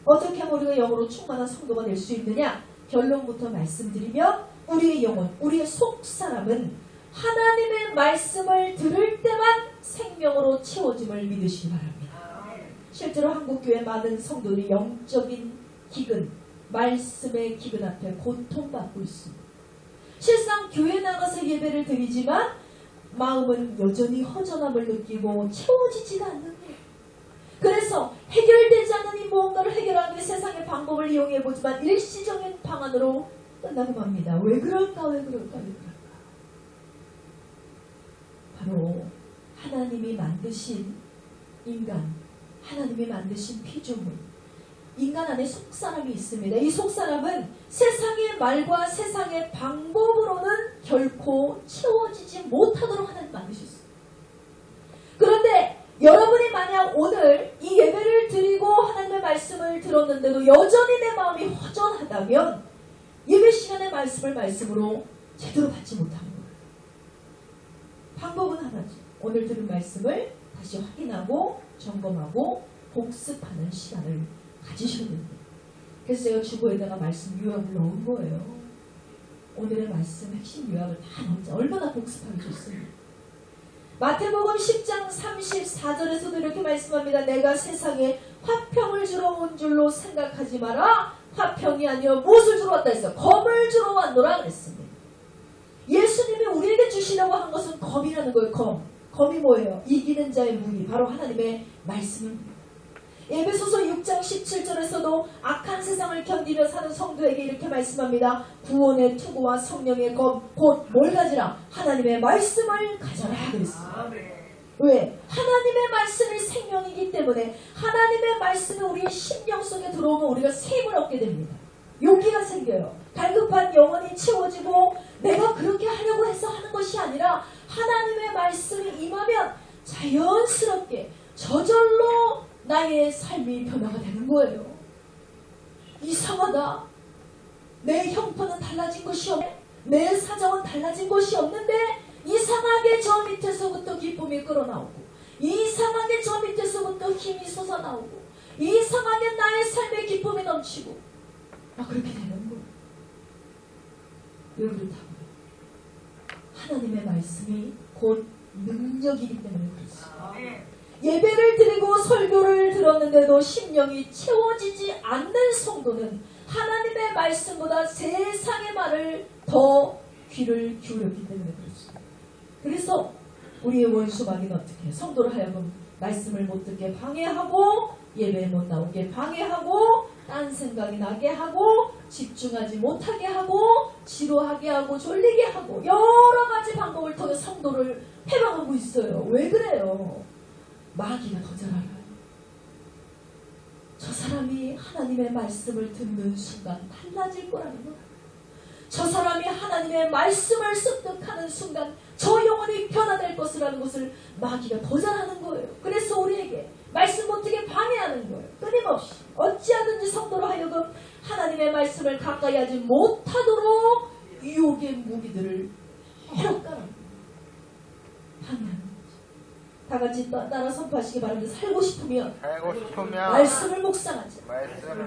어떻게 하면 우리가 영으로 충만한 성도가 될 수 있느냐? 결론부터 말씀드리면 우리의 영혼, 우리의 속사람은 하나님의 말씀을 들을 때만 생명으로 채워짐을 믿으시기 바랍니다. 실제로 한국교회 많은 성도들이 영적인 기근, 말씀의 기근 앞에 고통받고 있습니다. 실상 교회 나가서 예배를 드리지만 마음은 여전히 허전함을 느끼고 채워지지가 않는 거예요. 그래서 해결되지 않는 이 무언가를 해결하기 위해 세상의 방법을 이용해보지만 일시적인 방안으로 끝나고 맙니다. 왜 그럴까? 왜 그럴까? 왜 그럴까? 바로 하나님이 만드신 인간, 하나님이 만드신 피조물, 인간 안에 속사람이 있습니다. 이 속사람은 세상의 말과 세상의 방법으로는 결코 채워지지 못하도록 하나님 만드셨어요. 그런데 여러분이 만약 오늘 이 예배를 드리고 하나님의 말씀을 들었는데도 여전히 내 마음이 허전하다면 예배 시간의 말씀으로 제대로 받지 못하는 거예요. 방법은 하나죠. 오늘 들은 말씀을 다시 확인하고 점검하고 복습하는 시간을 가지셔야 됩니다. 그래서 제가 주보에다가 말씀 요약을 넣은 거예요. 오늘의 말씀 핵심 요약을 다 넣자. 얼마나 복습하기 좋습니다. 마태복음 10장 34절에서도 이렇게 말씀합니다. 내가 세상에 화평을 주러 온 줄로 생각하지 마라. 화평이 아니여 무엇을 주러 왔다 했어? 검을 주러 왔노라 그랬습니다. 예수님이 우리에게 주시려고 한 것은 검이라는 거예요. 검이 뭐예요? 이기는 자의 무기, 바로 하나님의 말씀입니다. 에베소서 6장 17절에서도 악한 세상을 견디며 사는 성도에게 이렇게 말씀합니다. 구원의 투구와 성령의 검, 곧 뭘 가지라? 하나님의 말씀을 가져라 그랬어요. 왜? 하나님의 말씀이 생명이기 때문에 하나님의 말씀이 우리의 심령 속에 들어오면 우리가 샘을 얻게 됩니다. 용기가 생겨요. 갈급한 영혼이 채워지고 내가 그렇게 하려고 해서 하는 것이 아니라 하나님의 말씀이 임하면 자연스럽게 저절로 나의 삶이 변화가 되는 거예요. 이상하다. 내 형편은 달라진 것이 없네. 내 사정은 달라진 것이 없는데 이상하게 저 밑에서부터 기쁨이 끌어나오고 이상하게 저 밑에서부터 힘이 솟아나오고 이상하게 나의 삶의 기쁨이 넘치고 그렇게 되는 거예요. 왜 그렇다고요? 하나님의 말씀이 곧 능력이기 때문에 그렇습니다. 예배를 드리고 설교를 들었는데도 심령이 채워지지 않는 성도는 하나님의 말씀보다 세상의 말을 더 귀를 기울였기 때문에 그렇습니다. 그래서 우리의 원수 마귀는 어떻게 해요? 성도를 하여금 말씀을 못 듣게 방해하고 예배에 못 나오게 방해하고 딴 생각이 나게 하고 집중하지 못하게 하고 지루하게 하고 졸리게 하고 여러 가지 방법을 통해 성도를 해방하고 있어요. 왜 그래요? 마귀가 더 잘 알아요. 저 사람이 하나님의 말씀을 듣는 순간 달라질 거라는 거예요. 저 사람이 하나님의 말씀을 습득하는 순간 저 영혼이 변화될 것이라는 것을 마귀가 더 잘하는 거예요. 그래서 우리에게 말씀 못하게 방해하는 거예요. 끊임없이 어찌하든지 성도로 하여금 하나님의 말씀을 가까이 하지 못하도록 유혹의 무기들을 여러 깔아요. 방해하는 거죠. 다 같이 따라 선포하시기 바랍니다. 살고 싶으면 말씀을 묵상하자.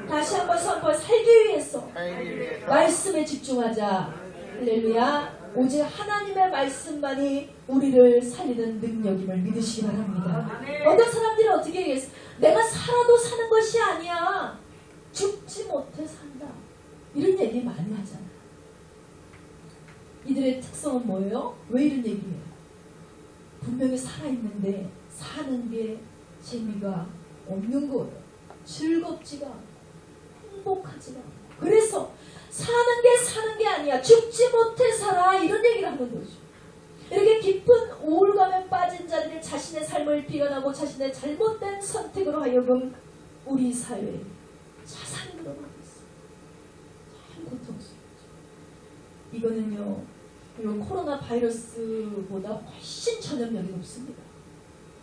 다시 한번 선포. 살기 위해서 말씀에 집중하자. 할렐루야. 오직 하나님의 말씀만이 우리를 살리는 능력임을 믿으시기 바랍니다. 어떤 사람들은 어떻게 얘기했어? 내가 살아도 사는 것이 아니야. 죽지 못해 산다. 이런 얘기 많이 하잖아. 이들의 특성은 뭐예요? 왜 이런 얘기해요? 분명히 살아있는데 사는 게 재미가 없는 거예요. 즐겁지가 않고 행복하지가 않고. 그래서 사는 게 아니야. 죽지 못해 살아. 이런 얘기를 하는 거죠. 이렇게 깊은 우울감에 빠진 자들이 자신의 삶을 비관하고 자신의 잘못된 선택으로 하여금 우리 사회에 자살을 늘어나고 있어요. 참 고통스럽죠. 이거는요, 이 코로나 바이러스보다 훨씬 전염력이 높습니다.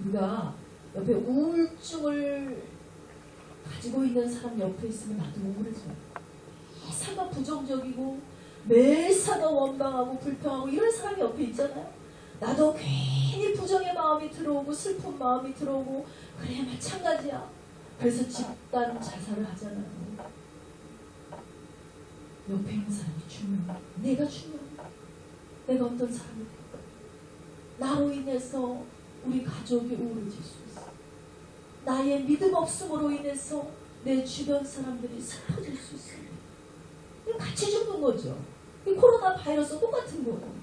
우리가 옆에 우울증을 가지고 있는 사람 옆에 있으면 나도 우울해져요. 매사가 부정적이고 매사가 원망하고 불평하고 이런 사람이 옆에 있잖아요. 나도 괜히 부정의 마음이 들어오고 슬픈 마음이 들어오고 그래 마찬가지야. 그래서 집단 자살을 하잖아요. 옆에 있는 사람이 중요해. 내가 중요해. 내가 어떤 사람이 될까? 나로 인해서 우리 가족이 우울해질 수 있어. 나의 믿음 없음으로 인해서 내 주변 사람들이 슬퍼질 수 있습니다. 같이 죽는 거죠. 이 코로나 바이러스 똑같은 거예요.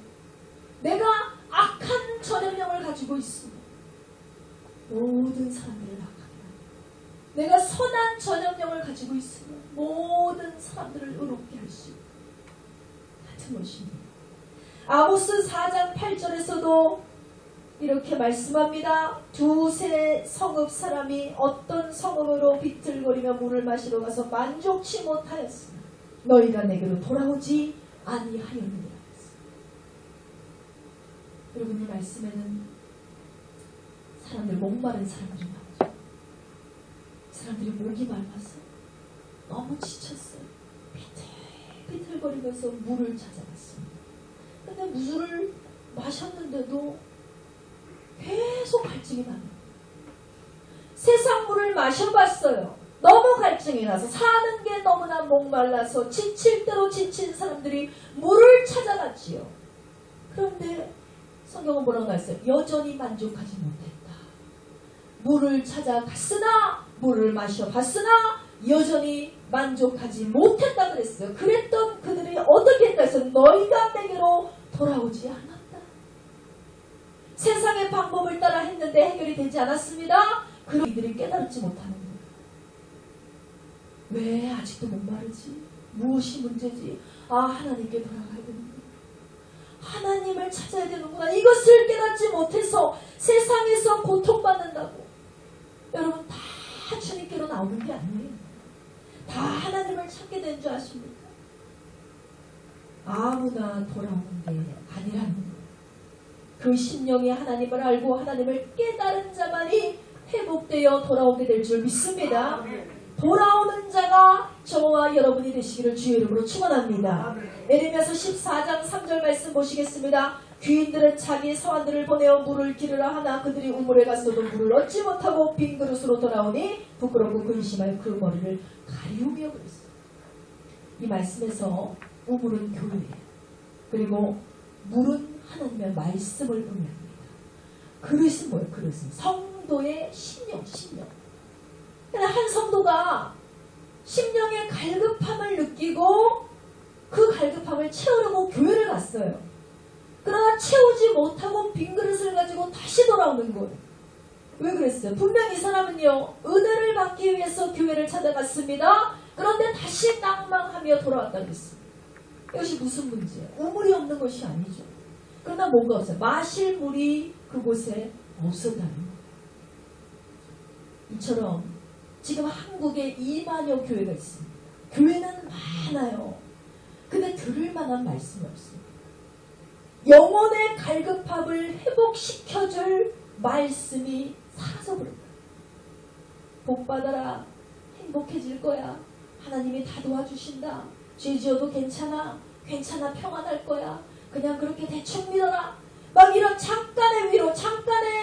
내가 악한 전염력을 가지고 있으면 모든 사람들을 악하게 합니다. 내가 선한 전염력을 가지고 있으면 모든 사람들을 의롭게 할 수 있는 같은 것입니다. 아모스 4장 8절에서도 이렇게 말씀합니다. 두세 성읍 사람이 어떤 성읍으로 비틀거리며 물을 마시러 가서 만족치 못하였으나 너희가 내게로 돌아오지 아니하였느니라. 여러분, 이 말씀에는 사람들, 목마른 사람들이 나오죠. 사람들이 목이 말라서 너무 지쳤어요. 비틀비틀거리면서 물을 찾아갔습니다. 근데 물을 마셨는데도 계속 갈증이 나요. 세상 물을 마셔봤어요. 너무 갈증이 나서 사는 게 너무나 목말라서 지칠 대로 지친 사람들이 물을 찾아갔지요. 그런데 성경은 뭐라고 했어요? 여전히 만족하지 못했다. 물을 찾아갔으나 물을 마셔봤으나 여전히 만족하지 못했다 그랬어요. 그랬던 그들이 어떻게 했다 해서 너희가 내게로 돌아오지 않았다. 세상의 방법을 따라 했는데 해결이 되지 않았습니다. 그런 이들이 깨달지 못하는 거예요. 왜 아직도 목마르지? 무엇이 문제지? 하나님께 돌아가야 되는구나. 하나님을 찾아야 되는구나. 이것을 깨닫지 못해서 세상에서 고통받는다고. 여러분, 다 주님께로 나오는 게 아니에요. 다 하나님을 찾게 된 줄 아십니까? 아무나 돌아오는 게 아니라는 거예요. 그 심령이 하나님을 알고 하나님을 깨달은 자만이 회복되어 돌아오게 될 줄 믿습니다. 돌아오는 자가 저와 여러분이 되시기를 주의 이름으로 축원합니다. 예레미야서 14장 3절 말씀 보시겠습니다. 귀인들은 자기 서원들을 보내어 물을 기르라 하나 그들이 우물에 갔어도 물을 얻지 못하고 빈 그릇으로 돌아오니 부끄럽고 근심하여 그 머리를 가리우며 그랬어요. 이 말씀에서 우물은 교회예요. 그리고 물은 하나님의 말씀을 의미합니다. 그릇은 뭐예요? 그릇은 성도의 심령. 한 성도가 심령의 갈급함을 느끼고 그 갈급함을 채우려고 교회를 갔어요. 그러나 채우지 못하고 빈 그릇을 가지고 다시 돌아오는 거예요. 왜 그랬어요? 분명 이 사람은요, 은혜를 받기 위해서 교회를 찾아갔습니다. 그런데 다시 낭망하며 돌아왔다 그랬어요. 이것이 무슨 문제예요? 우물이 없는 것이 아니죠. 그러나 뭔가 없어요. 마실 물이 그곳에 없었다는 거예요. 이처럼 지금 한국에 2만여 교회가 있습니다. 교회는 많아요. 근데 들을 만한 말씀이 없습니다. 영혼의 갈급함을 회복시켜줄 말씀이 사라져버립니다. 복받아라. 행복해질 거야. 하나님이 다 도와주신다. 죄 지어도 괜찮아. 평안할 거야. 그냥 그렇게 대충 믿어라. 막 이런 잠깐의 위로, 잠깐의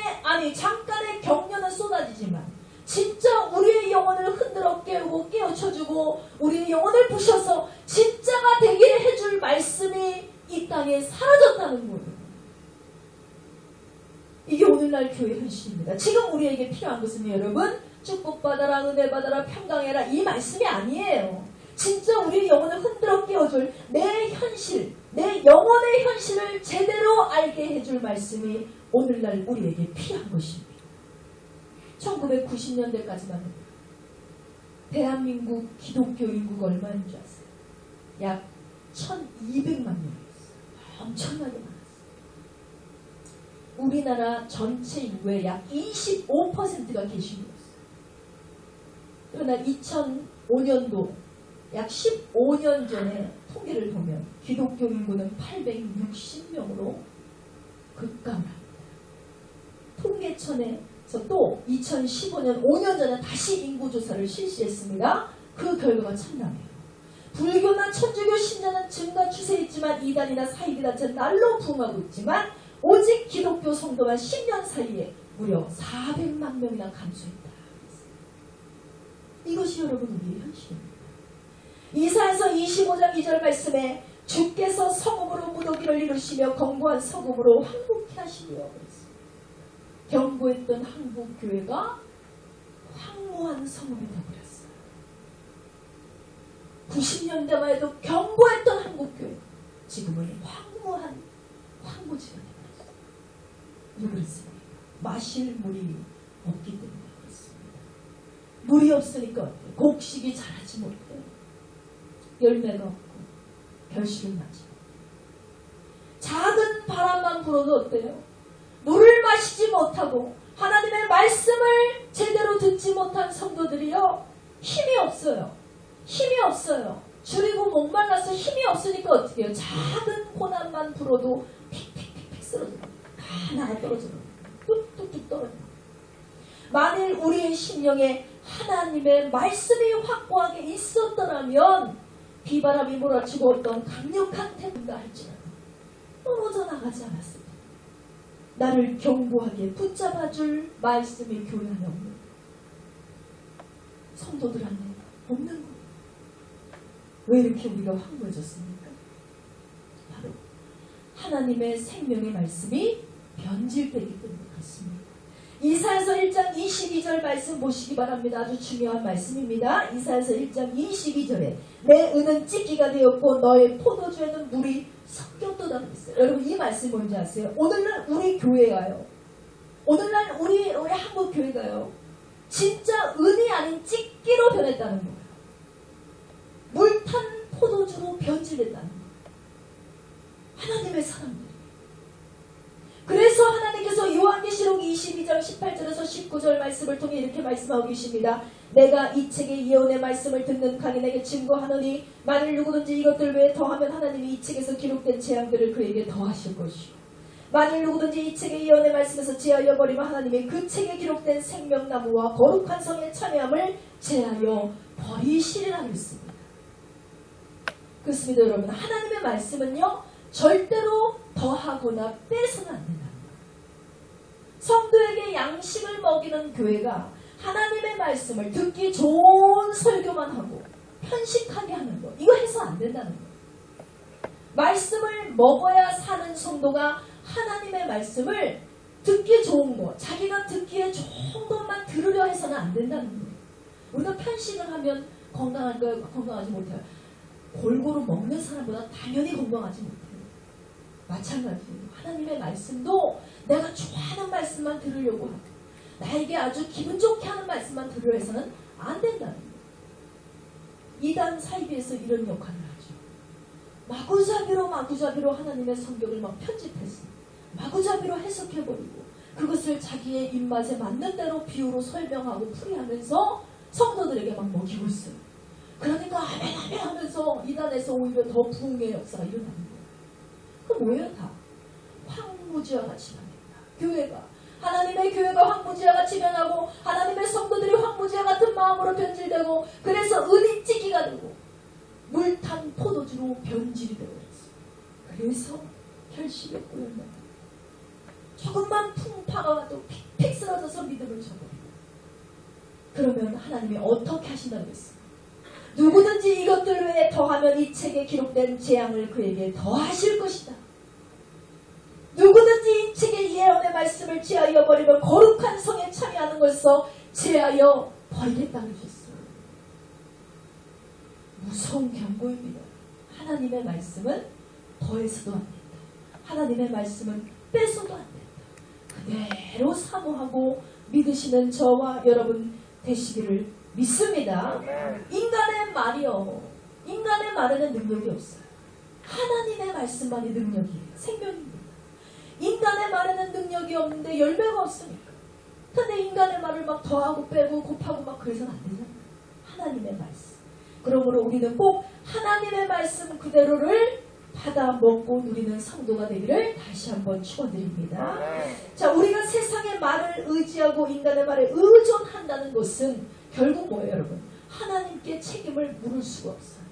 격려는 쏟아지지만 진짜 우리의 영혼을 흔들어 깨우고 깨우쳐주고 우리의 영혼을 부셔서 진짜가 되게 해줄 말씀이 이 땅에 사라졌다는 거예요. 이게 오늘날 교회 현실입니다. 지금 우리에게 필요한 것은 여러분, 축복받아라, 은혜받아라, 평강해라 이 말씀이 아니에요. 진짜 우리의 영혼을 흔들어 깨워줄 내 현실, 내 영혼의 현실을 제대로 알게 해줄 말씀이 오늘날 우리에게 필요한 것입니다. 1990년대까지만 해도 대한민국 기독교 인구가 얼마인 줄 아세요? 약 1200만 명이었어요. 엄청나게 많았어요. 우리나라 전체 인구의 약 25%가 개신교였어요. 그러나 2005년도 약 15년 전에 통계를 보면 기독교 인구는 860명으로 급감을 합니다. 통계청에서 또 2015년 5년 전에 다시 인구조사를 실시했습니다. 그 결과가 참담해요. 불교나 천주교 신자는 증가 추세에 있지만 이단이나 사이비 단체는 날로 부흥하고 있지만 오직 기독교 성도만 10년 사이에 무려 400만 명이나 감소했다. 이것이 여러분 우리의 현실입니다. 이사야서 25장 2절 말씀에 주께서 성읍으로 무더기를 이루시며 견고한 성읍으로 황복케 하시며 견고했던 한국교회가 황무한 성읍이 되어버렸어요. 90년대만 해도 견고했던 한국교회 지금은 황무한 황무지가 되어버렸어요. 왜 그렇습니까? 마실 물이 없기 때문에 그렇습니다. 물이 없으니까 어때요? 곡식이 자라지 못해요. 열매가 없고 결실은 나지 못해요. 작은 바람만 불어도 어때요? 물을 마시지 못하고 하나님의 말씀을 제대로 듣지 못한 성도들이요, 힘이 없어요. 줄이고 목말라서 힘이 없으니까 어떻게 해요? 작은 고난만 불어도 픽픽픽픽 쓰러져요. 하나가 떨어져요. 뚝뚝뚝 떨어져요. 만일 우리의 심령에 하나님의 말씀이 확고하게 있었더라면 비바람이 몰아치고 어떤 강력한 태풍가 할지라도 떨어져 나가지 않았을 텐데 나를 견고하게 붙잡아줄 말씀이 교회 안에 없는 거예요. 성도들 안에 없는 거예요. 왜 이렇게 우리가 황무해졌습니까? 바로 하나님의 생명의 말씀이 변질되기 때문에 그렇습니다. 이사야서 1장 22절 말씀 보시기 바랍니다. 아주 중요한 말씀입니다. 이사야서 1장 22절에 내 은은 찢기가 되었고 너의 포도주에는 물이 섞였도다 그랬어요. 여러분 이 말씀 뭔지 아세요? 오늘날 우리 교회가요, 오늘날 우리 한국 교회가요, 진짜 은이 아닌 찢기로 변했다는 거예요. 물탄 포도주로 변질됐다는 거예요. 하나님의 사람들. 그래서 하나님께서 요한계시록 22장 18절에서 19절 말씀을 통해 이렇게 말씀하고 계십니다. 내가 이 책의 예언의 말씀을 듣는 강인에게 증거하노니 만일 누구든지 이것들 외에 더하면 하나님이 이 책에서 기록된 재앙들을 그에게 더하실 것이요, 만일 누구든지 이 책의 예언의 말씀에서 제하여 버리면 하나님이 그 책에 기록된 생명나무와 거룩한 성에 참여함을 제하여 버리시리라 했습니다. 그렇습니다, 여러분. 하나님의 말씀은요, 절대로 더하거나 빼서는 안 된다. 성도에게 양식을 먹이는 교회가 하나님의 말씀을 듣기 좋은 설교만 하고 편식하게 하는 것, 이거 해서 안 된다는 거예요. 말씀을 먹어야 사는 성도가 하나님의 말씀을 듣기 좋은 것, 자기가 듣기에 좋은 것만 들으려 해서는 안 된다는 거예요. 우리가 편식을 하면 건강할까요? 건강하지 못해요. 골고루 먹는 사람보다 당연히 건강하지 못해요. 마찬가지예요. 하나님의 말씀도 내가 좋아하는 말씀만 들으려고 하고 나에게 아주 기분 좋게 하는 말씀만 들으려 해서는 안 된다는 거예요. 이단 사이비에서 이런 역할을 하죠. 마구잡이로 하나님의 성경을 막 편집했어요. 마구잡이로 해석해버리고 그것을 자기의 입맛에 맞는 대로 비유로 설명하고 풀이하면서 성도들에게 막 먹이고 있어요. 그러니까 아멘 하면서 이단에서 오히려 더 부흥의 역사가 일어나는 거예요. 그 뭐예요? 다 황무지와 같이 변합니다. 교회가 하나님의 교회가 황무지와 같이 변하고 하나님의 성도들이 황무지와 같은 마음으로 변질되고 그래서 은인찌기가 되고 물탄 포도주로 변질이 되어버렸어요. 그래서 결실에 꼬였나 봐요. 조금만 풍파가 와도 픽픽 쓰러져서 믿음을 저버리고 그러면 하나님이 어떻게 하신다고 했어요? 누구든지 이것들 외에 더하면 이 책에 기록된 재앙을 그에게 더하실 것이다. 누구든지 이 책의 예언의 말씀을 제하여 버리면 거룩한 성에 참여하는 것에서 제하여 버리겠다고 하셨어요. 무서운 경고입니다. 하나님의 말씀은 더해서도 안 된다. 하나님의 말씀은 빼서도 안 된다. 그대로 사모하고 믿으시는 저와 여러분 되시기를 믿습니다. 인간의 말이요. 인간의 말에는 능력이 없어요. 하나님의 말씀만이 능력이에요. 생명입니다. 인간의 말에는 능력이 없는데 열매가 없으니까. 근데 인간의 말을 막 더하고 빼고 곱하고 막 그래서는 안 되잖아요. 하나님의 말씀. 그러므로 우리는 꼭 하나님의 말씀 그대로를 받아 먹고 누리는 성도가 되기를 다시 한번 축원드립니다. 자, 우리가 세상의 말을 의지하고 인간의 말에 의존한다는 것은 결국 뭐예요, 여러분? 하나님께 책임을 물을 수가 없어요.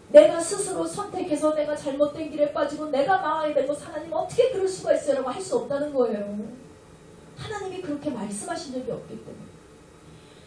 내가 스스로 선택해서 내가 잘못된 길에 빠지고 내가 망하게 되고 하나님 어떻게 그럴 수가 있어요? 라고 할 수 없다는 거예요. 하나님이 그렇게 말씀하신 적이 없기 때문에.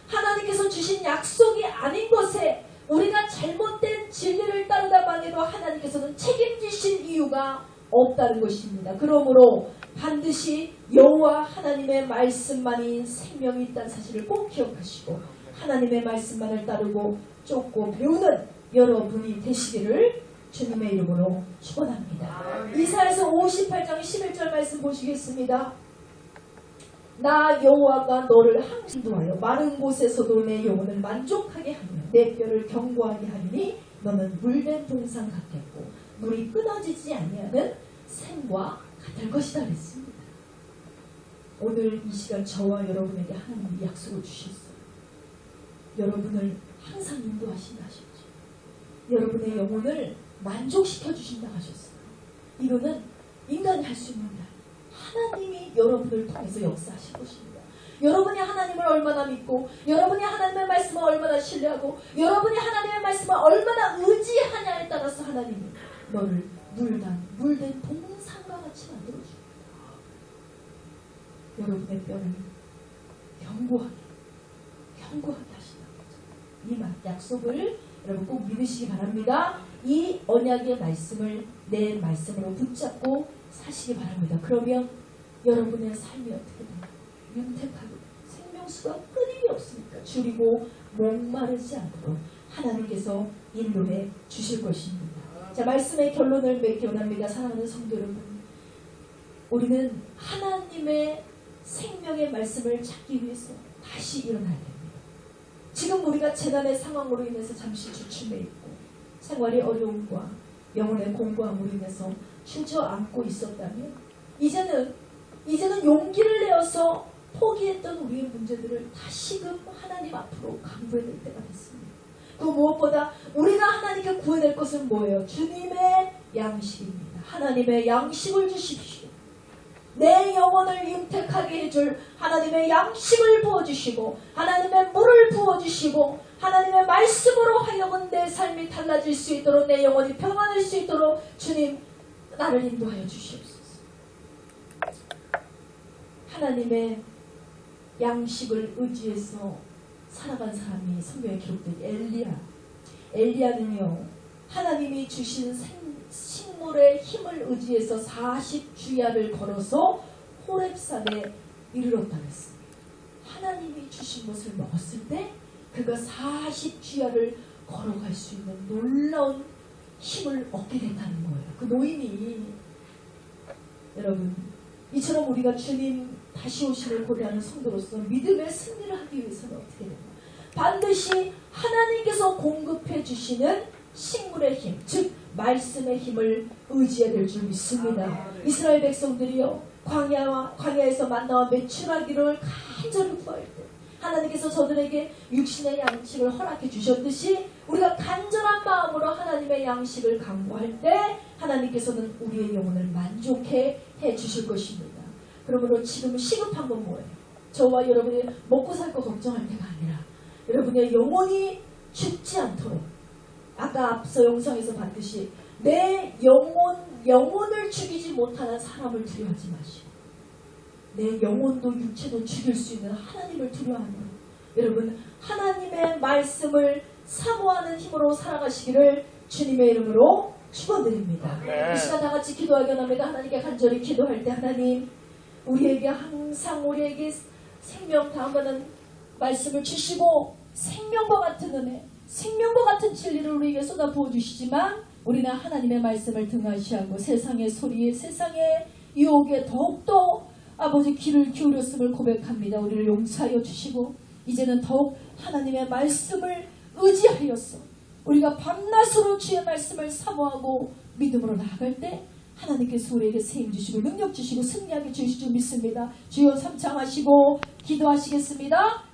하나님께서 주신 약속이 아닌 것에 우리가 잘못된 진리를 따르다 망해도 하나님께서는 책임지실 이유가 없다는 것입니다. 그러므로 반드시 여호와 하나님의 말씀만이 생명이 있다는 사실을 꼭 기억하시고 하나님의 말씀만을 따르고 쫓고 배우는 여러분이 되시기를 주님의 이름으로 축원합니다. 이사야서 58장 11절 말씀 보시겠습니다. 나 여호와가 너를 항상 인도하여 마른 곳에서도 내 영혼을 만족하게 하며 내 뼈를 견고하게 하리니 너는 물된 동상 같겠고 물이 끊어지지 아니하는 샘과 같을 것이다 그랬습니다. 오늘 이 시간 저와 여러분에게 하나님이 약속을 주셨어요. 여러분을 항상 인도하신다 하셨죠. 여러분의 영혼을 만족시켜 주신다 하셨어요. 이거는 인간이 할 수 있는 일 아니에요. 하나님이 여러분을 통해서 역사하실 것입니다. 여러분이 하나님을 얼마나 믿고 여러분이 하나님의 말씀을 얼마나 신뢰하고 여러분이 하나님의 말씀을 얼마나 의지하냐에 따라서 하나님이 너를 물된 동상과 같이 만들어줍니다. 여러분의 뼈를 견고하게 하신다는 거죠. 이 약속을 여러분 꼭 믿으시기 바랍니다. 이 언약의 말씀을 내 말씀으로 붙잡고 사시기 바랍니다. 그러면 여러분의 삶이 어떻게 되나요? 윤택하고 생명수가 끊임이 없으니까 줄이고 목마르지 않도록 하나님께서 인도해 주실 것입니다. 자, 말씀의 결론을 맺기 원합니다. 사랑하는 성도 여러분, 우리는 하나님의 생명의 말씀을 찾기 위해서 다시 일어나야 됩니다. 지금 우리가 재난의 상황으로 인해서 잠시 주춤해 있고 생활의 어려움과 영혼의 공고함으로 인해서 주저앉고 있었다면 이제는 용기를 내어서 포기했던 우리의 문제들을 다시금 하나님 앞으로 강구해야 될 때가 됐습니다. 그 무엇보다 우리가 하나님께 구해야 될 것은 뭐예요? 주님의 양식입니다. 하나님의 양식을 주십시오. 내 영혼을 윤택하게 해줄 하나님의 양식을 부어주시고 하나님의 물을 부어주시고 하나님의 말씀으로 하여금 내 삶이 달라질 수 있도록 내 영혼이 평안할 수 있도록 주님 나를 인도하여 주시옵소서. 하나님의 양식을 의지해서 살아간 사람이 성경에 기록된 엘리야는요 하나님이 주신 식물의 힘을 의지해서 40주야를 걸어서 호렙산에 이르렀다 그랬습니다. 하나님이 주신 것을 먹었을 때 그가 40주야를 걸어갈 수 있는 놀라운 힘을 얻게 된다는 거예요. 그 노임이 여러분 이처럼 우리가 주님 다시 오시를 고대하는 성도로서 믿음의 승리를 하기 위해서는 어떻게 되나? 반드시 하나님께서 공급해 주시는 식물의 힘, 즉 말씀의 힘을 의지해야 될 줄 믿습니다. 이스라엘 백성들이요 광야에서 만나와 메추라기를 간절히 구할 때 하나님께서 저들에게 육신의 양식을 허락해 주셨듯이 우리가 간절한 마음으로 하나님의 양식을 강구할 때 하나님께서는 우리의 영혼을 만족해 해 주실 것입니다. 그러므로 지금 시급한 건 뭐예요? 저와 여러분이 먹고 살 거 걱정할 때가 아니라 여러분의 영혼이 죽지 않도록 아까 앞서 영상에서 봤듯이 내 영혼을 죽이지 못하는 사람을 두려워하지 마시고 내 영혼도 육체도 죽일 수 있는 하나님을 두려워하는 여러분 하나님의 말씀을 사모하는 힘으로 살아가시기를 주님의 이름으로 축원드립니다. 이 시간 다 같이 기도하기 원합니다. 하나님께 간절히 기도할 때 하나님 우리에게 항상 우리에게 생명 다음에는 말씀을 주시고 생명과 같은 은혜 생명과 같은 진리를 우리에게 쏟아부어 주시지만 우리는 하나님의 말씀을 등한시하고 세상의 소리에 세상의 유혹에 더욱더 아버지 귀를 기울였음을 고백합니다. 우리를 용서하여 주시고 이제는 더욱 하나님의 말씀을 의지하여서 우리가 밤낮으로 주의 말씀을 사모하고 믿음으로 나아갈 때 하나님께서 우리에게 세임 주시고 능력 주시고 승리하게 주실 줄 믿습니다. 주여 삼창하시고 기도하시겠습니다.